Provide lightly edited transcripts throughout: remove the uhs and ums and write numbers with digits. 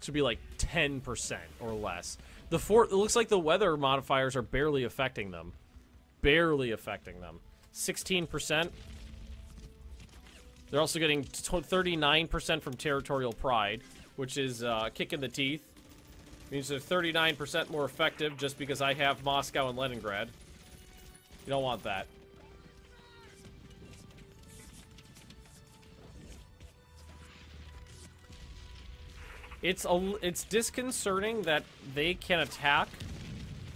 Should be like 10% or less. It looks like the weather modifiers are barely affecting them. Barely affecting them. 16%. They're also getting 39% from territorial pride, which is a kick in the teeth. Means they're 39% more effective just because I have Moscow and Leningrad. You don't want that. It's disconcerting that they can attack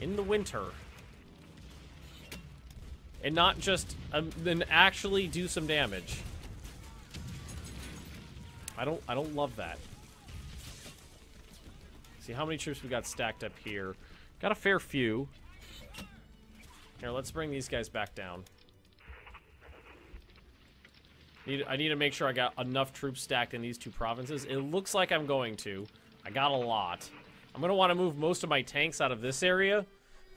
in the winter and not just then actually do some damage. I don't love that. See how many troops we got stacked up here. Got a fair few. Here, let's bring these guys back down. I need to make sure I got enough troops stacked in these two provinces. It looks like I'm going to. I got a lot. I'm going to want to move most of my tanks out of this area.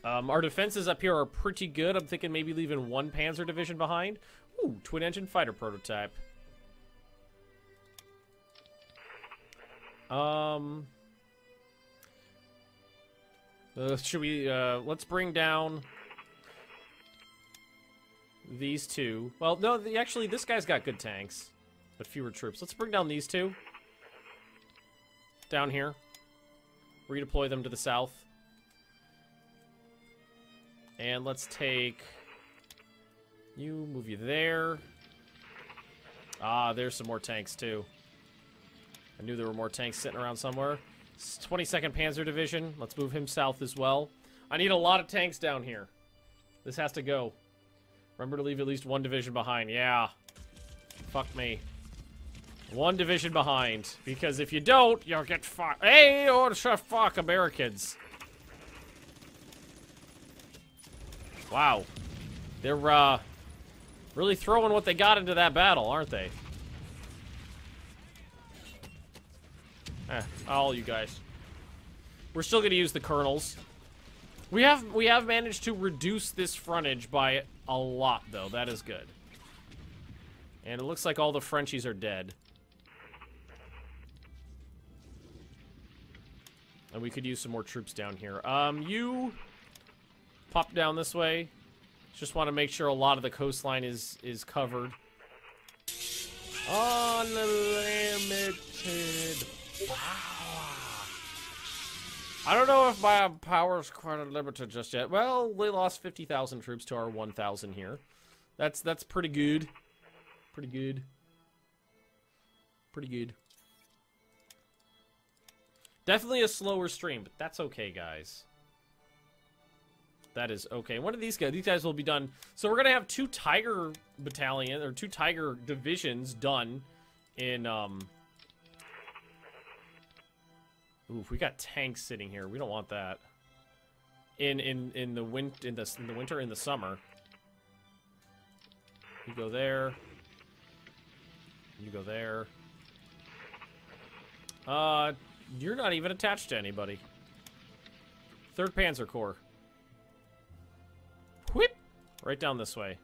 Our defenses up here are pretty good. I'm thinking maybe leaving one Panzer division behind. Ooh, twin-engine fighter prototype. Should we, let's bring down these two. Well, no, actually, this guy's got good tanks, but fewer troops. Let's bring down these two. Down here. Redeploy them to the south. And let's take... You, move you there. Ah, there's some more tanks, too. I knew there were more tanks sitting around somewhere. 22nd Panzer Division. Let's move him south as well. I need a lot of tanks down here. This has to go. Remember to leave at least one division behind. Yeah. Fuck me. One division behind. Because if you don't, you'll get fucked. Hey, oh, fuck Americans. Wow. They're, really throwing what they got into that battle, aren't they? All you guys. We're still gonna use the colonels. We have managed to reduce this frontage by a lot, though. That is good. And it looks like all the Frenchies are dead. And we could use some more troops down here. You pop down this way. Just want to make sure a lot of the coastline is covered. Unlimited power. I don't know if my power is quite unlimited just yet. Well, they lost 50,000 troops to our 1,000 here. That's pretty good. Pretty good. Pretty good. Definitely a slower stream, but that's okay, guys. That is okay. One of these guys will be done. So we're gonna have 2 Tiger battalion or 2 Tiger divisions done in Ooh, we got tanks sitting here. We don't want that. In the winter, in the summer. You go there. You go there. You're not even attached to anybody. 3rd Panzer Corps. Whip! Right down this way.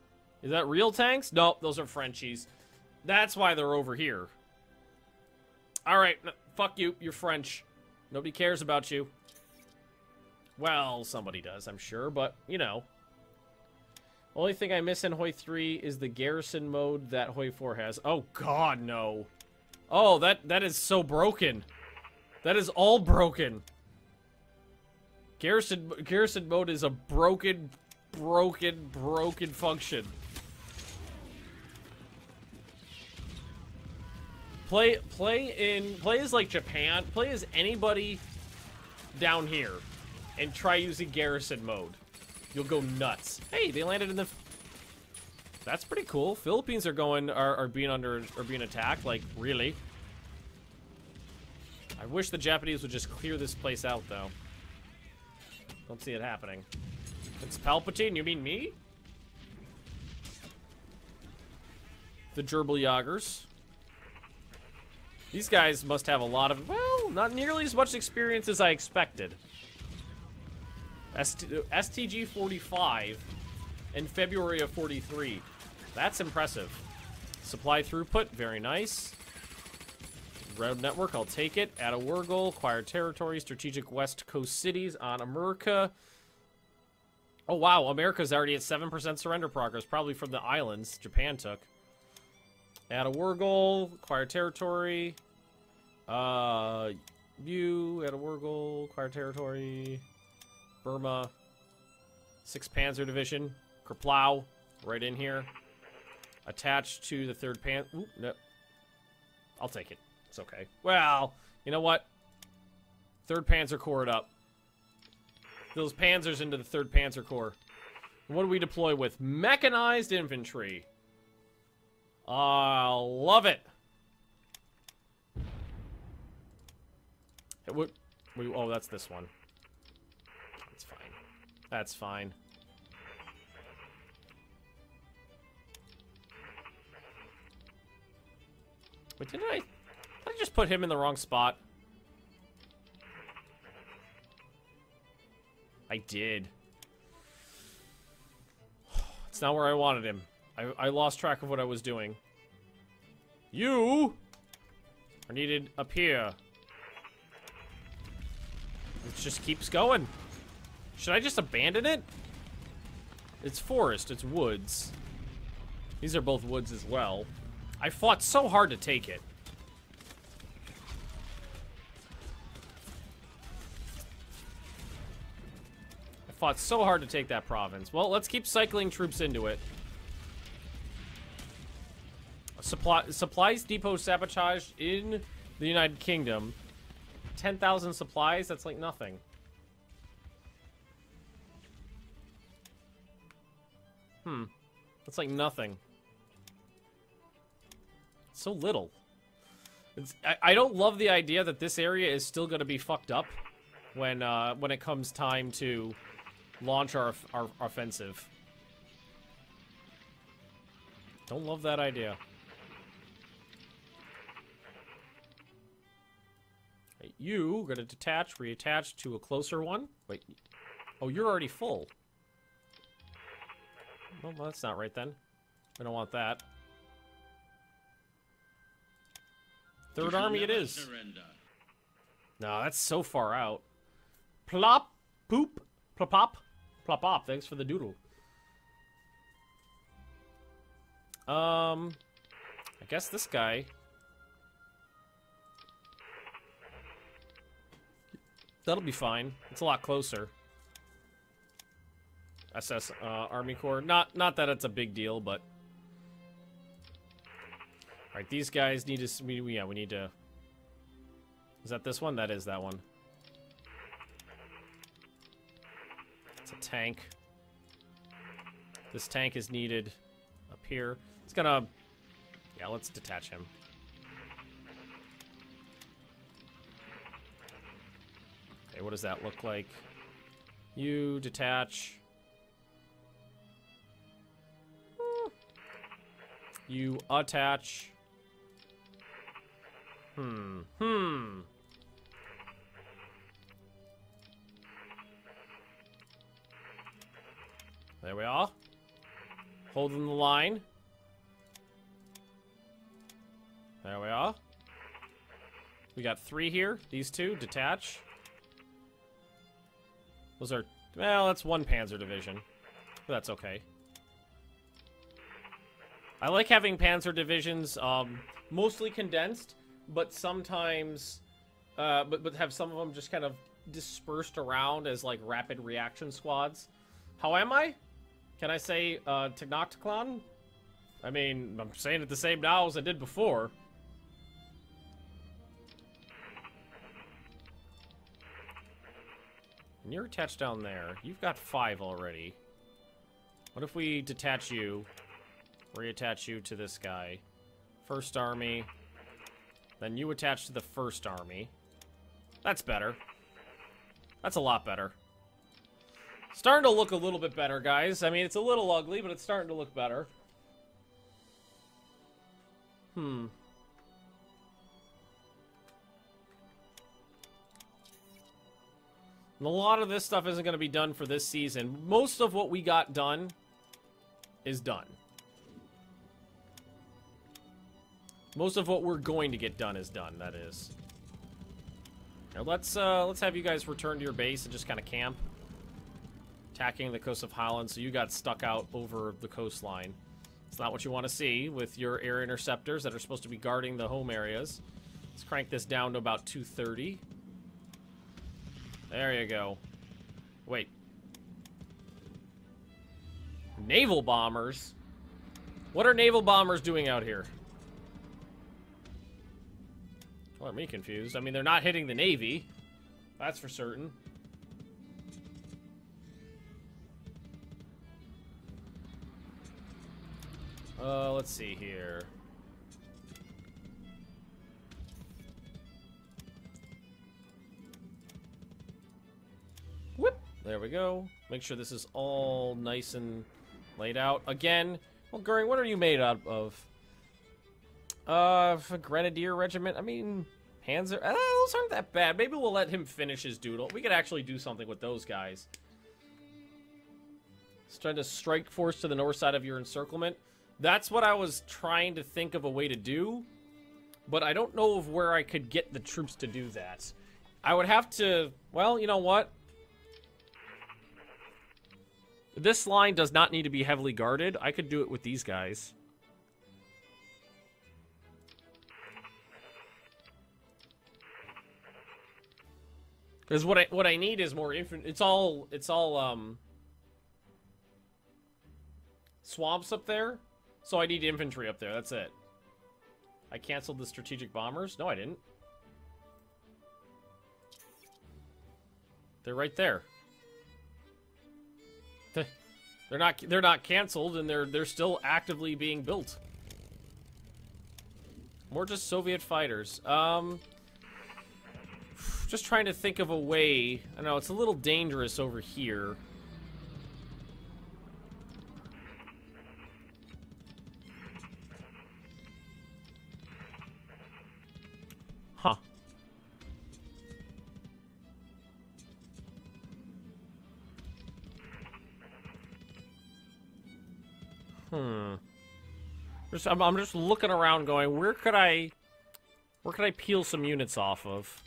Is that real tanks? Nope, those are Frenchies. That's why they're over here. Alright, fuck you. You're French. Nobody cares about you. Well, somebody does, I'm sure, but, you know. Only thing I miss in Hoi 3 is the garrison mode that Hoi 4 has. Oh, God, no. Oh, that is so broken. That is all broken. Garrison mode is a broken function. Play as like Japan. Play as anybody down here, and try using garrison mode. You'll go nuts. Hey, they landed in the. That's pretty cool. Philippines are being attacked. Like, really? I wish the Japanese would just clear this place out, though. Don't see it happening. It's Palpatine. You mean me? The Gerbil Jagers. These guys must have a lot of, well, not nearly as much experience as I expected. STG 45 in February of 43. That's impressive. Supply throughput, very nice. Road network, I'll take it. Add a war goal, acquire territory, strategic west coast cities on America. Oh, wow, America's already at 7% surrender progress, probably from the islands Japan took. Add a war goal, acquire territory. View, add a war goal, acquire territory. Burma. 6th Panzer Division. Kerplow, right in here. Attached to the 3rd Panzer. Ooh, no. I'll take it. It's okay. Well, you know what? 3rd Panzer Corps it up. Those panzers into the 3rd Panzer Corps. What do we deploy with? Mechanized infantry. Love it. Oh, that's this one. That's fine. That's fine. But did I just put him in the wrong spot? I did. It's not where I wanted him. I lost track of what I was doing. You are needed up here. It just keeps going. Should I just abandon it? It's forest, it's woods. These are both woods as well. I fought so hard to take it. Fought so hard to take that province. Well, let's keep cycling troops into it. Supplies depot sabotaged in the United Kingdom. 10,000 supplies? That's like nothing. That's like nothing. It's so little. I don't love the idea that this area is still going to be fucked up when it comes time to launch our offensive. Don't love that idea. Right, you are going to detach, reattach to a closer one. Wait. Oh, you're already full. Well, that's not right then. We don't want that. 3rd Army it is. Surrender. No, that's so far out. Plop, poop, plop, pop, plop, pop. Thanks for the doodle. I guess this guy. That'll be fine. It's a lot closer. SS Army Corps. Not that it's a big deal, but. All right, these guys need to. Yeah, we need to. Is that this one? That is that one. It's a tank. This tank is needed up here. It's gonna. Yeah, let's detach him. Okay, what does that look like? You detach. You attach. There we are. Holding the line. There we are. We got 3 here. These 2, detach. Those are, well, that's 1 Panzer Division. But that's okay. I like having Panzer Divisions, mostly condensed, but sometimes, but have some of them just kind of dispersed around as, like, rapid reaction squads. How am I? Can I say, Technocticlon? I mean, I'm saying it the same now as I did before. And you're attached down there. You've got 5 already. What if we detach you, reattach you to this guy? 1st Army. Then you attach to the 1st Army. That's better. That's a lot better. Starting to look a little bit better, guys. I mean, it's a little ugly, but it's starting to look better. And a lot of this stuff isn't going to be done for this season. Most of what we got done is done. Most of what we're going to get done is done, that is. Now let's have you guys return to your base and just kind of camp. Attacking the coast of Holland, so you got stuck out over the coastline. It's not what you want to see with your air interceptors that are supposed to be guarding the home areas. Let's crank this down to about 230. There you go. Wait. Naval bombers? What are naval bombers doing out here? Well, me confused. I mean, they're not hitting the Navy. That's for certain. Let's see here. Whoop! There we go. Make sure this is all nice and laid out. Again, well, Goering, what are you made out of? A Grenadier Regiment? I mean, those aren't that bad. Maybe we'll let him finish his doodle. We could actually do something with those guys. Let's try to strike force to the north side of your encirclement. That's what I was trying to think of a way to do, but I don't know of where I could get the troops to do that. I would have to, well, you know what? This line does not need to be heavily guarded. I could do it with these guys. Because what I need is more infantry. It's all swamps up there. So I need infantry up there, that's it. I canceled the strategic bombers? No, I didn't. They're right there. They're not canceled, and they're still actively being built. More just Soviet fighters. Just trying to think of a way. I know it's a little dangerous over here. Huh. I'm just looking around going, where could I peel some units off of?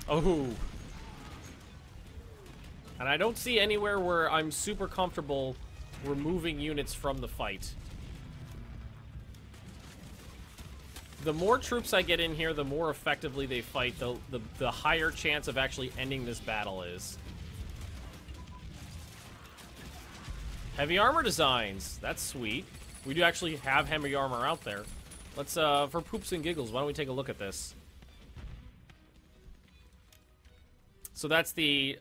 Oh. And I don't see anywhere where I'm super comfortable removing units from the fight. The more troops I get in here, the more effectively they fight, the higher chance of actually ending this battle is. Heavy armor designs. That's sweet. We do actually have heavy armor out there. Let's, for poops and giggles, why don't we take a look at this? So that's the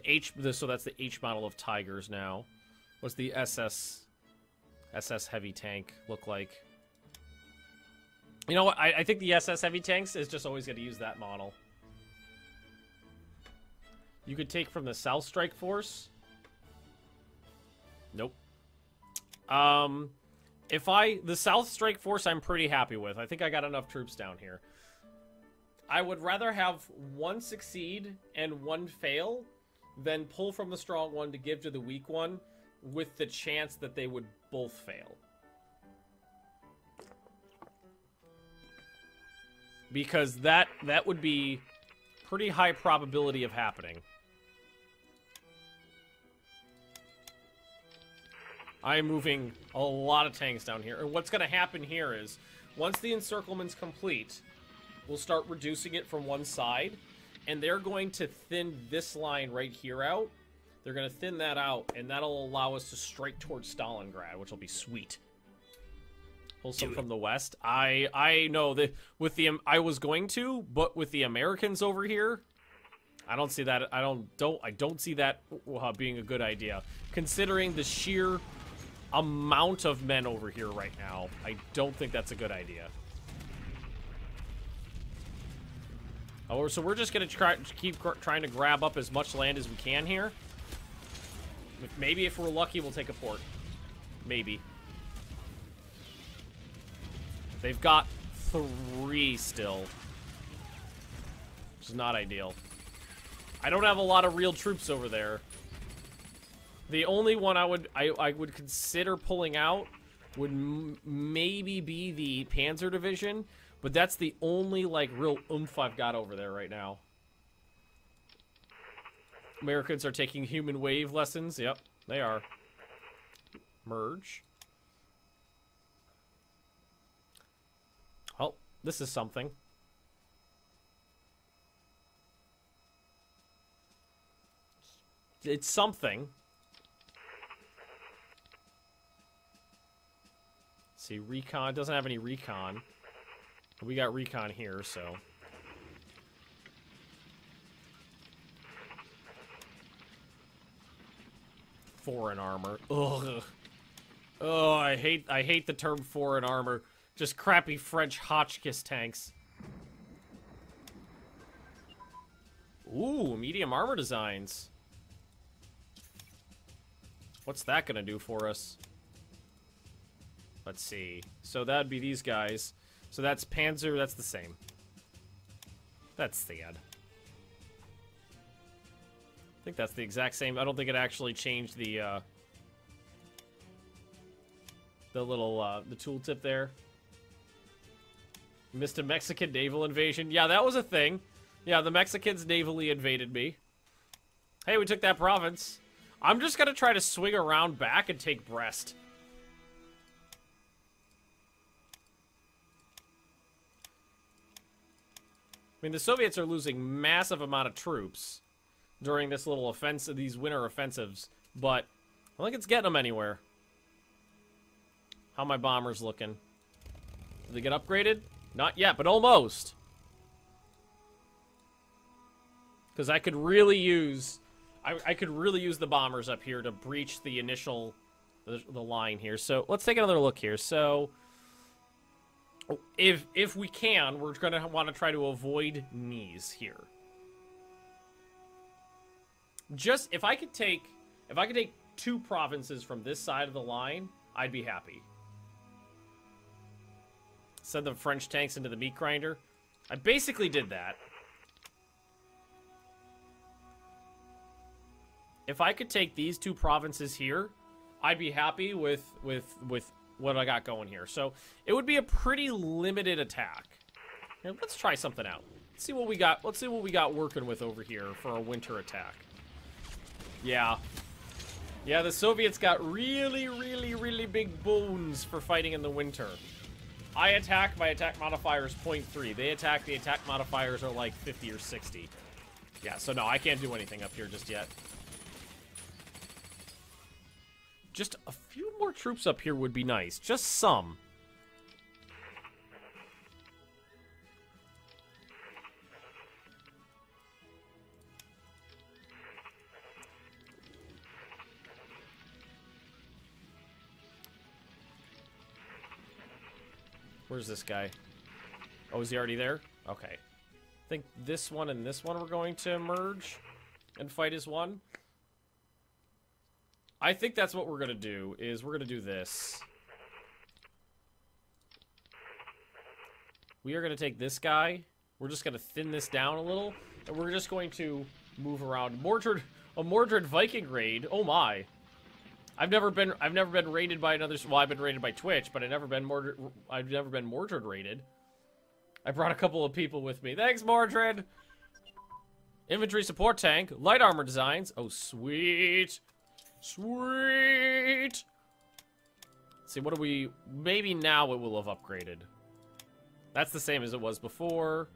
H model of Tigers now. What's the SS heavy tank look like? You know what? I think the SS heavy tanks is just always going to use that model. You could take from the South Strike Force. Nope. The South Strike Force I'm pretty happy with. I think I got enough troops down here. I would rather have one succeed and one fail than pull from the strong one to give to the weak one with the chance that they would both fail. Because that would be pretty high probability of happening. I am moving a lot of tanks down here. And what's going to happen here is, once the encirclement's complete, we'll start reducing it from one side, and they're going to thin this line right here out. They're going to thin that out, and that'll allow us to strike towards Stalingrad, which will be sweet. Pull some from the west. I know that with the I was going to, but with the Americans over here, I don't see that. I don't see that being a good idea, considering the sheer amount of men over here right now. I don't think that's a good idea. Oh, so we're just gonna keep trying to grab up as much land as we can here. Maybe if we're lucky, we'll take a port. Maybe. They've got 3 still, which is not ideal. I don't have a lot of real troops over there. The only one I would consider pulling out would maybe be the Panzer Division, but that's the only, like, real oomph I've got over there right now. Americans are taking human wave lessons. Yep, they are. Merge. Oh, this is something. It's something. Let's see, recon doesn't have any recon. We got recon here, so. Foreign armor. Ugh. Oh, I hate the term foreign armor. Just crappy French Hotchkiss tanks. Ooh, medium armor designs. What's that gonna do for us? Let's see. So that'd be these guys. So that's Panzer, that's the same. That's sad. I think that's the exact same. I don't think it actually changed the little, the tooltip there. Missed a Mexican naval invasion. Yeah, that was a thing. Yeah, the Mexicans navally invaded me. Hey, we took that province. I'm just gonna try to swing around back and take Brest. I mean, the Soviets are losing massive amount of troops during this little offensive, these winter offensives, but I don't think it's getting them anywhere. How my bombers looking? Did they get upgraded? Not yet, but almost. Because I could really use, I could really use the bombers up here to breach the initial, the line here. So let's take another look here. So if we can, we're gonna want to try to avoid knees here. Just if I could take 2 provinces from this side of the line, I'd be happy. Send the French tanks into the meat grinder. I basically did that. If I could take these 2 provinces here, I'd be happy with what I got going here. So it would be a pretty limited attack. Here, let's try something out. Let's see what we got. Let's see what we got working with over here for a winter attack. Yeah. Yeah, the Soviets got really, really, really big bones for fighting in the winter. I attack, my attack modifier is 0.3. They attack, the attack modifiers are like 50 or 60. Yeah, so no, I can't do anything up here just yet. Just a few more troops up here would be nice. Just some. Where's this guy? Oh, is he already there? Okay. I think this one and this one we're going to merge and fight as one. I think that's what we're going to do, is we're going to do this. We are going to take this guy. We're just going to thin this down a little. And we're just going to move around. A Mordred Viking raid. Oh my. I've never been raided by another. Well, I've been raided by Twitch, but I've never been Mordred raided. I brought a couple of people with me. Thanks, Mordred. Infantry support tank, light armor designs. Oh, sweet, sweet. Let's see, what do we? Maybe now it will have upgraded. That's the same as it was before.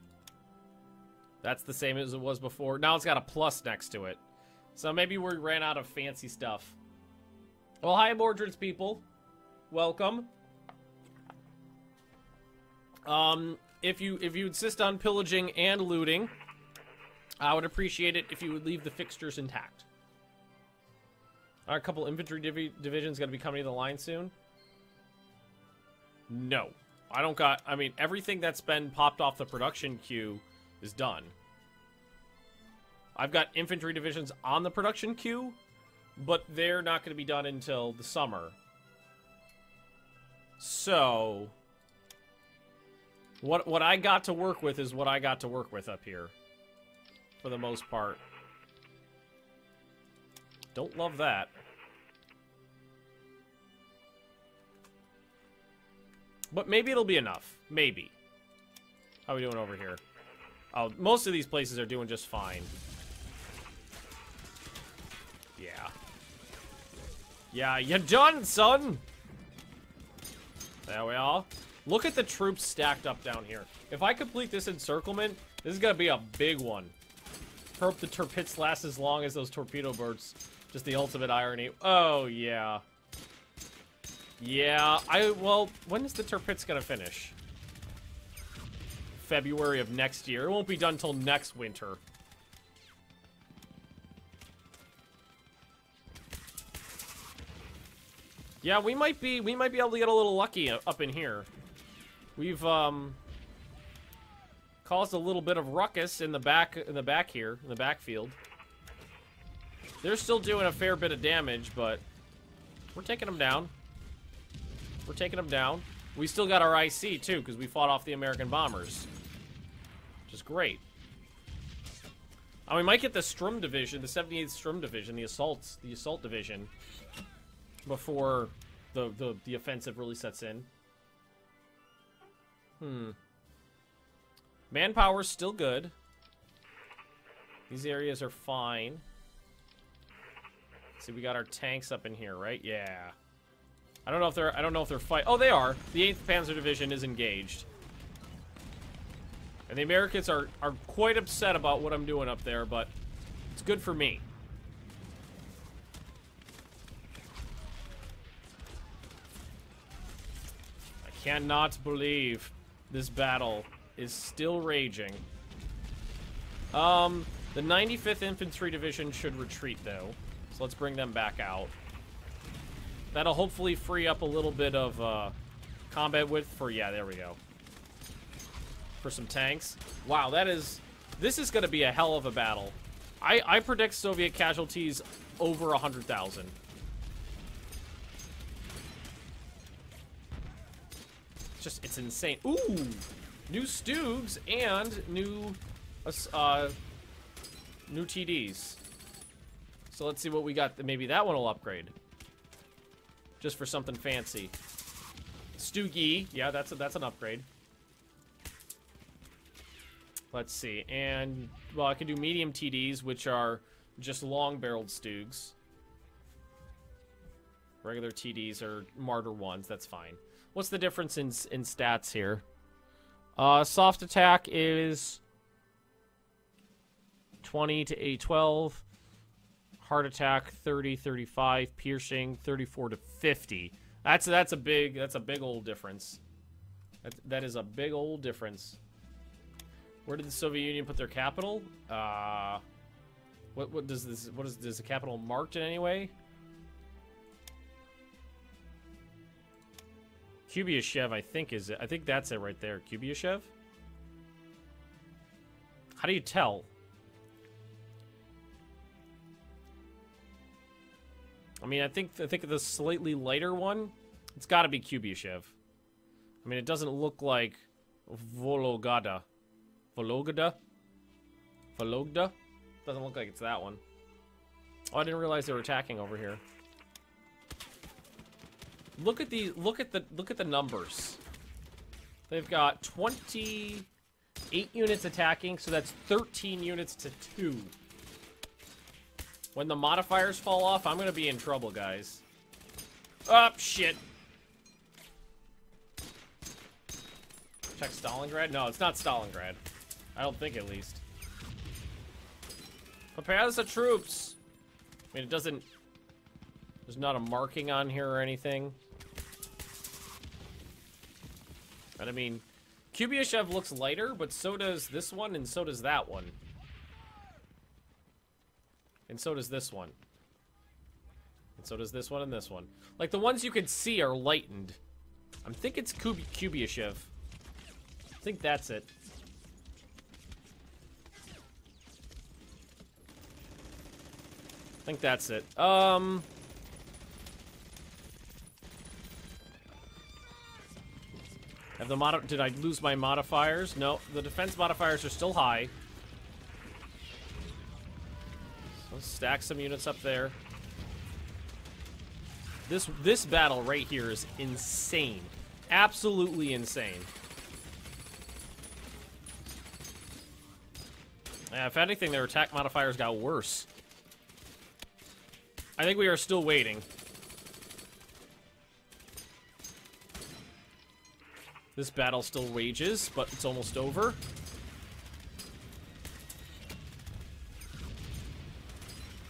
That's the same as it was before. Now it's got a plus next to it. So maybe we ran out of fancy stuff. Well, hi, Mordred's people. Welcome. If you insist on pillaging and looting, I would appreciate it if you would leave the fixtures intact. Are a couple infantry divisions going to be coming to the line soon? No. I mean, everything that's been popped off the production queue is done. I've got infantry divisions on the production queue, but they're not going to be done until the summer. So, what I got to work with is what I got to work with up here, for the most part. Don't love that. But maybe it'll be enough. Maybe. How are we doing over here? Oh, most of these places are doing just fine. Yeah. Yeah, you're done, son! There we are. Look at the troops stacked up down here. If I complete this encirclement, this is gonna be a big one. Hope the Tirpitz last as long as those torpedo birds. Just the ultimate irony. Oh, yeah. Yeah, well, when is the Tirpitz gonna finish? February of next year. It won't be done till next winter. Yeah, we might be able to get a little lucky up in here. We've caused a little bit of ruckus in the back here, in the backfield. They're still doing a fair bit of damage, but we're taking them down. We're taking them down. We still got our IC too, because we fought off the American bombers, which is great. And we might get the Strum Division, the 78th Strum Division, the assault division, before the offensive really sets in. Manpower's still good. These areas are fine. See, we got our tanks up in here, right? Yeah. I don't know if they're fight. Oh, they are. The 8th Panzer Division is engaged. And the Americans are quite upset about what I'm doing up there, but it's good for me. I cannot believe this battle is still raging. The 95th Infantry Division should retreat, though. So let's bring them back out. That'll hopefully free up a little bit of combat width for, yeah, there we go. For some tanks. Wow, this is going to be a hell of a battle. I predict Soviet casualties over 100,000. It's insane. Ooh! New Stugs and new TDs. So let's see what we got. Maybe that one will upgrade. Just for something fancy. Stugi. Yeah, that's an upgrade. Let's see. And, well, I can do medium TDs, which are just long-barreled Stugs. Regular TDs are Martyr 1s. That's fine. What's the difference in stats here? Soft attack is 20 to 812. Hard attack 30, 35. Piercing 34 to 50. That's a big old difference. That is a big old difference. Where did the Soviet Union put their capital? What does the capital marked in any way? Kubiashev, I think, is it. I think that's it right there. Kubiashev? How do you tell? I mean, I think the slightly lighter one, it's got to be Kubiashev. I mean, it doesn't look like Vologda. Vologda? Doesn't look like it's that one. Oh, I didn't realize they were attacking over here. Look at the numbers. They've got 28 units attacking, so that's 13 units to 2. When the modifiers fall off, I'm gonna be in trouble, guys. Oh, shit. Check Stalingrad? No, it's not Stalingrad. I don't think, at least. Prepare the troops! I mean, it doesn't... There's not a marking on here or anything. And I mean, Kubiashev looks lighter, but so does this one, and so does that one. And so does this one. And so does this one and this one. Like, the ones you can see are lightened. I think it's Kubiashev. I think that's it. I think that's it. Did I lose my modifiers? No, the defense modifiers are still high. So let's stack some units up there. This battle right here is insane. Absolutely insane. Yeah, if anything, their attack modifiers got worse. I think we are still waiting. This battle still rages, but it's almost over.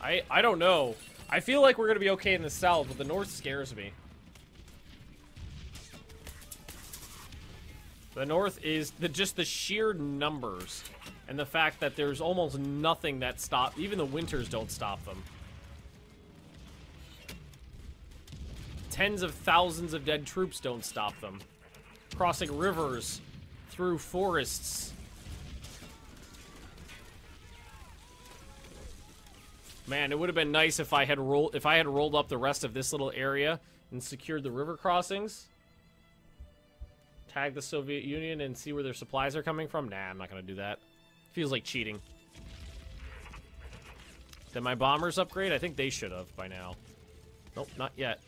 I don't know. I feel like we're going to be okay in the south, but the north scares me. The north is just the sheer numbers. And the fact that there's almost nothing that stops. Even the winters don't stop them. Tens of thousands of dead troops don't stop them. Crossing rivers, through forests. Man, it would have been nice if I had rolled up the rest of this little area and secured the river crossings. Tag the Soviet Union and see where their supplies are coming from. Nah, I'm not gonna do that. Feels like cheating. Did my bombers upgrade? I think they should have by now. Nope, not yet.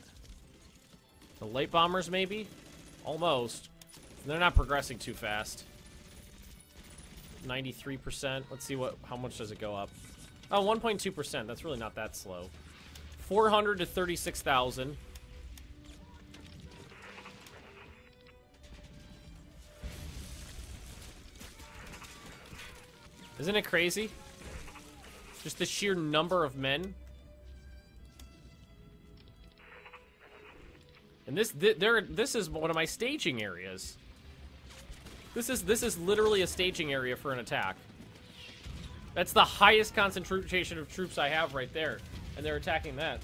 The light bombers, maybe? Almost. They're not progressing too fast. 93%. Let's see how much does it go up. Oh, 1.2%. That's really not that slow. 400 to 36,000. Isn't it crazy? Just the sheer number of men. And this is one of my staging areas. This is literally a staging area for an attack. That's the highest concentration of troops I have right there, and they're attacking that.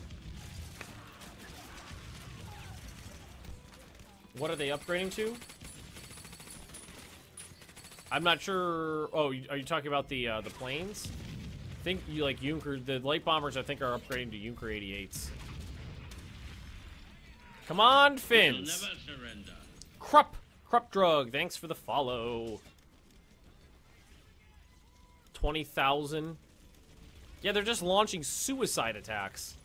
What are they upgrading to? I'm not sure. Oh, are you talking about the planes? I think you like Junker. The light bombers, I think, are upgrading to Junker 88s. Come on, Finns. Never surrender. Krupp Drug. Thanks for the follow. 20,000. Yeah, they're just launching suicide attacks.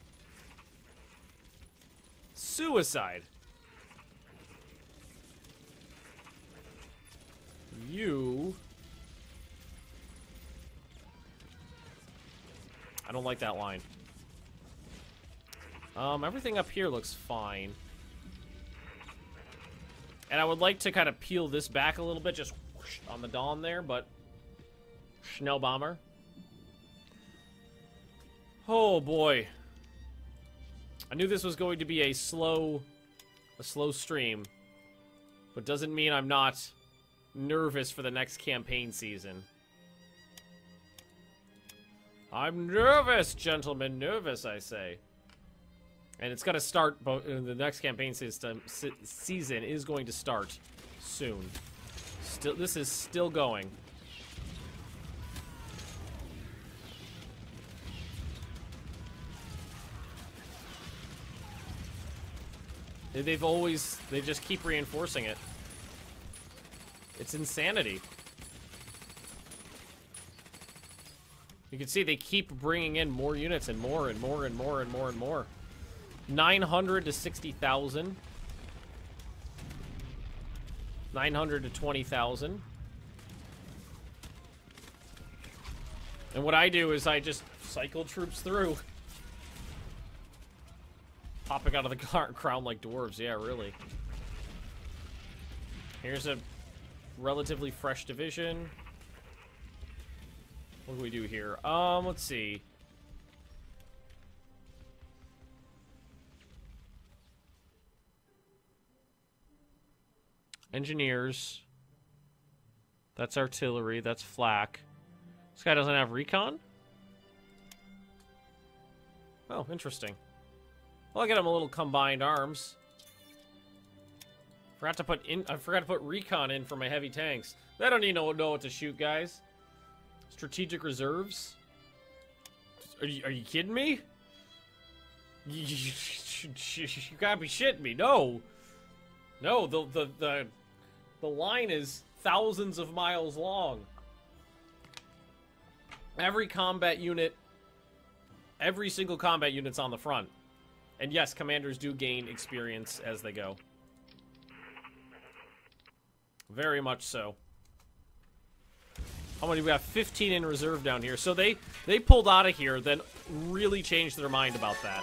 Suicide. I don't like that line. Everything up here looks fine. And I would like to kind of peel this back a little bit, just whoosh, on the Dawn there, but Schnell Bomber. Oh boy. I knew this was going to be a slow stream, but doesn't mean I'm not nervous for the next campaign season. I'm nervous, gentlemen, nervous, I say. And it's going to start, the next campaign season is going to start soon. This is still going. They just keep reinforcing it. It's insanity. You can see they keep bringing in more units and more and more and more and more and more. 900 to 60,000. 900 to 20,000. And what I do is I just cycle troops through. Popping out of the crown like dwarves. Yeah, really. Here's a relatively fresh division. What do we do here? Let's see. Engineers. That's artillery. That's flak. This guy doesn't have recon? Oh, interesting. Well, I'll get him a little combined arms. I forgot to put recon in for my heavy tanks. They don't even know what to shoot, guys. Strategic reserves? Are you kidding me? You gotta be shitting me. No. No, the line is thousands of miles long. Every single combat unit's on the front. And yes, commanders do gain experience as they go. Very much so. How many? We got 15 in reserve down here. So they pulled out of here, then really changed their mind about that.